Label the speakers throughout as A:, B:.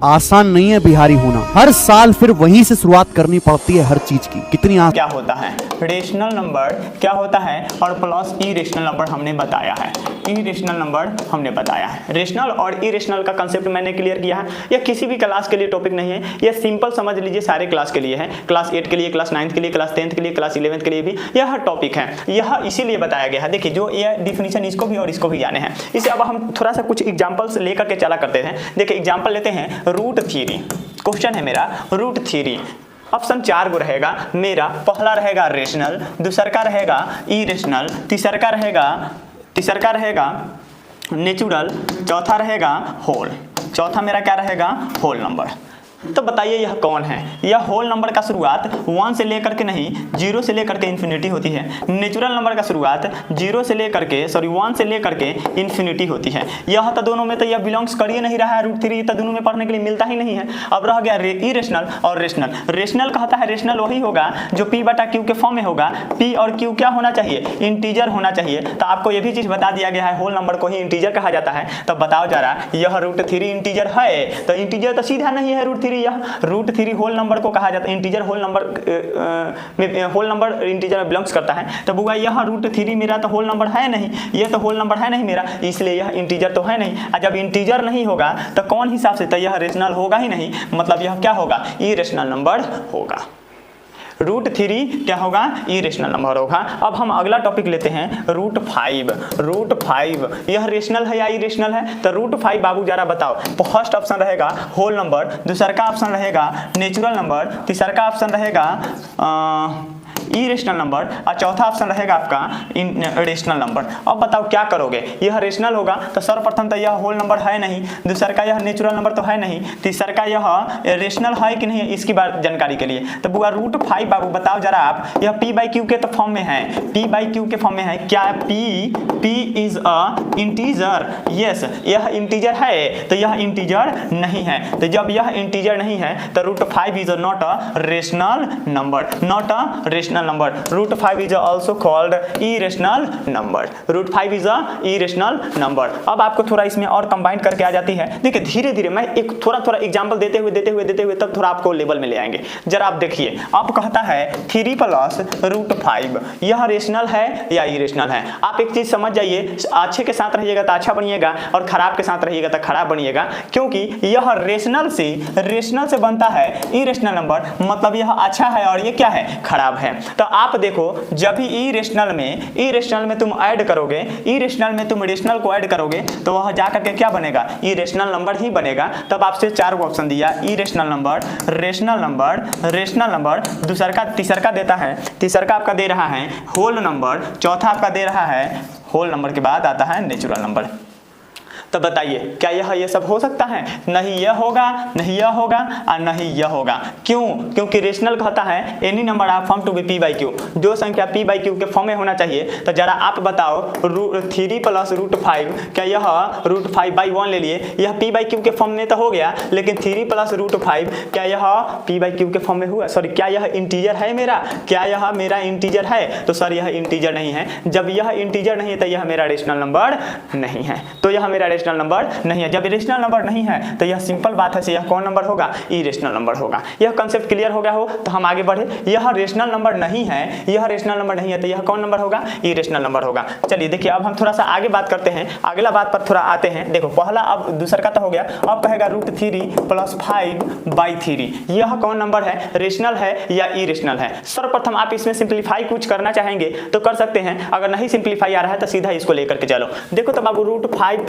A: आसान नहीं है बिहारी होना, हर साल फिर वहीं से शुरुआत करनी पड़ती है हर चीज की। कितनी
B: क्या होता है रेशनल नंबर, क्या होता है, और प्लस इरेशनल नंबर हमने बताया है, इरेशनल नंबर हमने बताया है। रेशनल और इरेशनल का कंसेप्ट मैंने क्लियर किया है। यह किसी भी क्लास के लिए टॉपिक नहीं है, यह सिंपल समझ लीजिए सारे क्लास के लिए है, क्लास 8 के लिए, क्लास 9 के लिए, क्लास 10 के लिए, क्लास 11 के लिए भी यह टॉपिक है। यह इसीलिए बताया गया है। देखिए जो यह डिफिनीशन इसको भी और इसको भी जाने हैं। इसे अब हम थोड़ा सा कुछ एग्जाम्पल्स लेकर के चला करते हैं। देखिए एग्जाम्पल लेते हैं रूट थ्योरी। क्वेश्चन है मेरा रूट थ्योरी। ऑप्शन 4 गो रहेगा मेरा। पहला रहेगा रेशनल, दूसरा का रहेगा इरेशनल, तीसरा रहेगा नेचुरल, चौथा रहेगा होल। चौथा मेरा क्या रहेगा, होल नंबर। तो बताइए यह कौन है। यह होल नंबर का शुरुआत 1 से लेकर के नहीं 0 से लेकर के इन्फिनिटी होती है। नेचुरल नंबर का शुरुआत 0 से लेकर के 1 से लेकर के इन्फिनिटी होती है। यह तो दोनों में तो यह बिलोंग्स कर ही नहीं रहा है। रूट थ्री तो दोनों में पढ़ने के लिए मिलता ही नहीं है। अब रह गया इरेशनल और रेशनल। रेशनल कहता है रेशनल वही होगा जो P बटा Q के फॉर्म में होगा। P और Q क्या होना चाहिए, इंटीजर होना चाहिए। तो आपको यह भी चीज बता दिया गया है, होल नंबर को ही इंटीजर कहा जाता है। तो बताओ जरा यह रूट थ्री इंटीजर है? तो इंटीजर तो सीधा नहीं है रूट थ्री। यह रूट थ्री होल नंबर को कहा जाता है, इंटीजर होल नंबर में, होल नंबर इंटीजर में बिलोंग्स करता है। तो बुआ यह रूट थ्री मेरा तो होल नंबर है नहीं, ये तो होल नंबर है नहीं मेरा, इसलिए यह इंटीजर तो है नहीं। और जब इंटीजर नहीं होगा तो कौन हिसाब से, तो यह रेशनल होगा ही नहीं, मतलब यह क्या होगा, इरेशनल नंबर होगा। रूट थ्री क्या होगा, इरेशनल नंबर होगा। अब हम अगला टॉपिक लेते हैं रूट 5। रूट 5 यह रेशनल है या इरेशनल है? तो रूट 5 बाबू जरा बताओ। फर्स्ट ऑप्शन रहेगा होल नंबर, दूसरा का ऑप्शन रहेगा नेचुरल नंबर, तीसरा का ऑप्शन रहेगा इरेशनल नंबर, और चौथा ऑप्शन रहेगा आपका रेशनल नंबर। अब बताओ क्या करोगे। यह रेशनल होगा तो सर्वप्रथम तो यह होल नंबर है नहीं, दूसरा का यह नेचुरल नंबर तो है नहीं, तीसरा का यह रेशनल है कि नहीं, इसकी बात जानकारी के लिए। तो बुआ रूट 5 बाबू बताओ जरा आप, यह P बाई Q के तो फॉर्म में है, P बाई Q के फॉर्म में है। क्या P is a integer? Yes, यह इंटीजर है। तो यह इंटीजर नहीं है। तो जब यह इंटीजर नहीं है तो root 5 is not a rational number, not a rational number. Root 5 is also called irrational number. Root 5 is a irrational number. अब आपको थोड़ा इसमें और कंबाइन करके आ जाती है। देखिए धीरे धीरे मैं एक थोड़ा एग्जांपल देते हुए तब थोड़ा आपको लेवल में ले आएंगे। जरा आप देखिए, आप कहता है 3 प्लस रूट 5 यह रेशनल है या इरेशनल है? आप एक चीज समझ जाइए, अच्छे के साथ रहिएगा तो अच्छा बनिएगा और खराब के साथ रहिएगा तो खराब बनिएगा। क्योंकि यह रेशनल से बनता है इरेशनल नंबर, मतलब यह अच्छा है और ये क्या है, खराब है। तो आप देखो जब भी इरेशनल में तुम ऐड करोगे, इरेशनल में तुम रेशनल को ऐड करोगे तो वह जाकर के क्या बनेगा, इरेशनल नंबर ही बनेगा। तब आपसे 4 ऑप्शन दिया, इरेशनल नंबर, रेशनल नंबर, दूसरा का तीसरा का देता है, तीसरा का आपका दे रहा है होल नंबर, चौथा आपका दे रहा है होल नंबर के बाद आता है नेचुरल नंबर। तो बताइए क्या ये सब हो सकता है? नहीं यह होगा, नहीं यह होगा और नहीं यह होगा। क्यों? क्योंकि रेशनल कहता है any number of form to be P by Q, जो संख्या P बाई Q के फॉर्म में होना चाहिए। तो जरा आप बताओ 3 प्लस रूट 5, क्या यह रूट 5 बाई 1 ले लिए, यह P बाई Q के फॉर्म में तो हो गया, लेकिन 3 प्लस रूट 5 क्या यह P बाई Q के फॉर्म में हुआ? सॉरी, क्या यह इंटीजर है मेरा? क्या यह मेरा इंटीजर है? तो सर यह इंटीजर नहीं है। जब यह इंटीजर नहीं है तो यह मेरा रेशनल नंबर नहीं है, तो यह मेरा रेशनल नंबर नहीं है। जब रेशनल नंबर नहीं है तो यह सिंपल बात है, यह कौन नंबर होगा, इरेशनल नंबर होगा। यह कांसेप्ट क्लियर हो गया हो तो हम आगे बढ़े। यह रेशनल नंबर नहीं है, यह रेशनल नंबर नहीं है तो यह कौन नंबर होगा, इरेशनल नंबर होगा। चलिए देखिए अब हम थोड़ा सा आगे बात करते हैं, अगला बात पर थोड़ा आते हैं। देखो पहला, अब दूसरा का तो हो गया, अब कहेगा रूट 3 प्लस 5 बाई 3, यह कौन नंबर है, रेशनल है या इरेशनल है? सर्वप्रथम आप इसमें सिंप्लीफाई कुछ करना चाहेंगे तो कर सकते हैं, अगर नहीं सिंप्लीफाई आ रहा है तो सीधा इसको लेकर के चलो। देखो तो बाबू रूट 3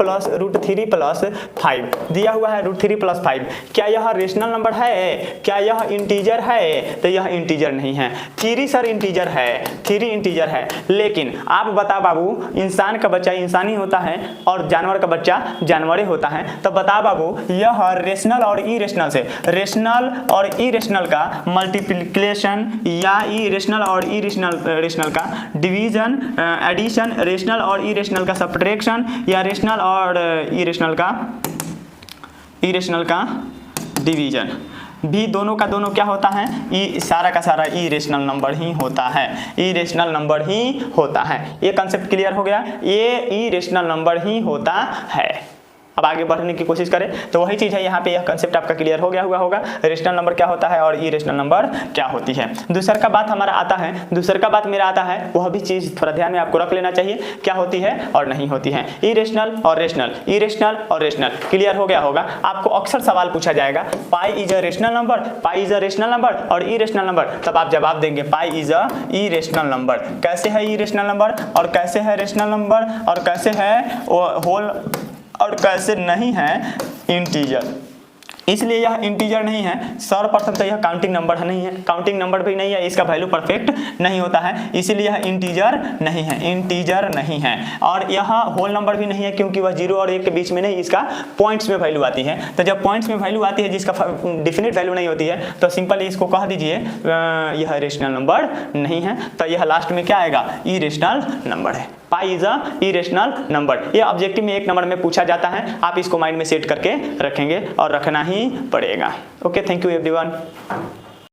B: प्लस 5 दिया हुआ है, रूट 3 प्लस 5, क्या यह रेशनल नंबर है, क्या यह इंटीजर है? तो यह इंटीजर नहीं है। 3 सर इंटीजर है, 3 इंटीजर है, लेकिन आप बता बाबू, इंसान का बच्चा इंसानी होता है और जानवर का बच्चा जानवरे होता है। तो बता बाबू यह रेशनल और इरेशनल से, रेशनल और इरेशनल का मल्टीप्लिकेशन या इरेशनल और रेशनल का डिवीजन, एडिशन, रेशनल और इरेशनल का सब्ट्रैक्शन या रेशनल और इरेशनल का डिवीजन भी, दोनों का दोनों क्या होता है, सारा का सारा इरेशनल नंबर ही होता है, इरेशनल नंबर ही होता है। ये कंसेप्ट क्लियर हो गया, ये इरेशनल नंबर ही होता है। अब आगे बढ़ने की कोशिश करें तो वही चीज़ है, यहाँ पे यह कंसेप्ट आपका क्लियर हो गया हुआ होगा, रेशनल नंबर क्या होता है और इरेशनल नंबर क्या होती है। दूसरा का बात हमारा आता है, दूसरा का बात मेरा आता है, वह भी चीज़ थोड़ा ध्यान में आपको रख लेना चाहिए, क्या होती है और नहीं होती है। इरेशनल और रेशनल, इरेशनल और रेशनल क्लियर हो गया होगा। आपको अक्सर सवाल पूछा जाएगा pi is a rational number, pi is a rational number और इरेशनल नंबर, तब आप जवाब देंगे pi is a irrational number. कैसे है इरेशनल नंबर और कैसे है रेशनल नंबर और कैसे है होल और कैसे नहीं है इंटीजर। इसलिए यह इंटीजर नहीं है, सर्वप्रथम तो यह काउंटिंग नंबर नहीं है, काउंटिंग नंबर भी नहीं है, इसका वैल्यू परफेक्ट नहीं होता है, इसीलिए यह इंटीजर नहीं है, इंटीजर नहीं है। और यह होल नंबर भी नहीं है क्योंकि वह 0 और 1 के बीच में नहीं, इसका पॉइंट्स में वैल्यू आती है। तो जब पॉइंट्स में वैल्यू आती है जिसका डिफिनिट वैल्यू नहीं होती है तो सिंपली इसको कह दीजिए यह रेशनल नंबर नहीं है। तो यह लास्ट में क्या आएगा, इरेशनल नंबर है। Pi is a irrational number, ये ऑब्जेक्टिव में 1 नंबर में पूछा जाता है, आप इसको माइंड में सेट करके रखेंगे और रखना ही पड़ेगा। Okay, thank you everyone.